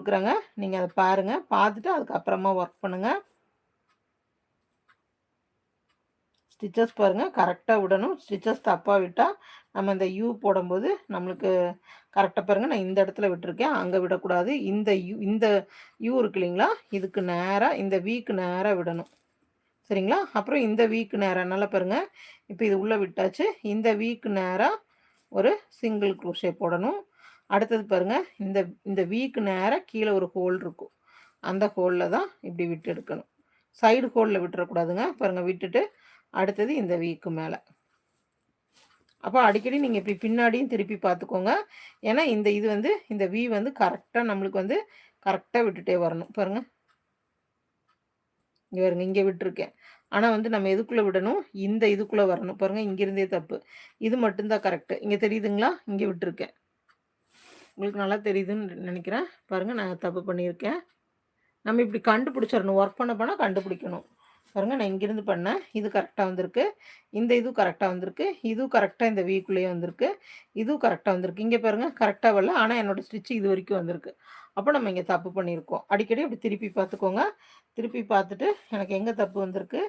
குடுக்குறேங்க. நீங்க அத பாருங்க. பார்த்துட்டு அதுக்கப்புறமா ஒர்க் பண்ணுங்க. ஸ்டிச்சஸ் பாருங்க கரெக்ட்டா விடணும். ஸ்டிச்சஸ் தப்பா விட்டா, நம்ம இந்த யூ போடும்போது நம்மளுக்கு கரெக்ட்டா பாருங்க. நான் இந்த இடத்துல விட்டுருக்கேன். அங்க விடக்கூடாது. இந்த யூ இருக்கு இல்லைங்களா? இதுக்கு நேரா இந்த விக்கு நேரா விடணும். சரிங்களா? அப்புறம் இந்த விக்கு நேரா நல்லா பாருங்க. இப்ப இது உள்ள விட்டாச்சு. இந்த விக்கு நேரா ஒரு சிங்கிள் க்ரோஷே போடணும். அடுத்தது பாருங்க, இந்த இந்த விக்கு நேரா கீழ ஒரு ஹோல் இருக்கும். அந்த ஹோல்ல தான் இப்படி விட்டு எடுக்கணும். சைடு ஹோல்ல விட்டுறக்கூடாதுங்க. பாருங்க விட்டுட்டு, அடுத்தது இந்த விக்கு மேல. அப்ப அடிக்கடி நீங்க இப்படி பின்னாடியும் திருப்பி பார்த்துக்கோங்க. ஏன்னா, இந்த இது வந்து இந்த வி வந்து கரெக்ட்டா நம்மளுக்கு வந்து கரெக்ட்டா விட்டுட்டே வரணும். பாருங்க. இங்க பாருங்க, இங்க விட்டுருக்கேன். ஆனா வந்து நம்ம எதுக்குள்ள விடணும்? இந்த இதுக்குள்ள வரணும். பாருங்க, இங்கிருந்தே தப்பு. இது மட்டும் தான் கரெக்ட்டு. இங்க தெரியுதுங்களா? இங்க விட்டுருக்கேன். உங்களுக்கு நல்லா தெரியுதுன்னு நெனைக்கிறேன். பாருங்க, நான் தப்பு பண்ணியிருக்கேன். நம்ம இப்படி கண்டுபிடிச்சிரணும். ஒர்க் பண்ண பண்ண கண்டுபிடிக்கணும். பாருங்க, நான் இங்கிருந்து பண்ணேன். இது கரெக்ட்டா வந்திருக்கு. இந்த இதுவும் கரெக்ட்டா வந்திருக்கு. இதுவும் கரெக்ட்டா இந்த வீக்குள்ளேயே வந்திருக்கு. இதுவும் கரெக்ட்டா வந்திருக்கு. இங்க பாருங்க கரெக்ட்டா வரல. ஆனா என்னோட ஸ்டிச் இதுவரைக்கும் வந்திருக்கு. அப்ப நம்ம இங்க தப்பு பண்ணியிருக்கோம். அடிக்கடி அப்படி திருப்பி பார்த்துக்கோங்க. திருப்பி பார்த்துட்டு எனக்கு எங்க தப்பு வந்திருக்கு?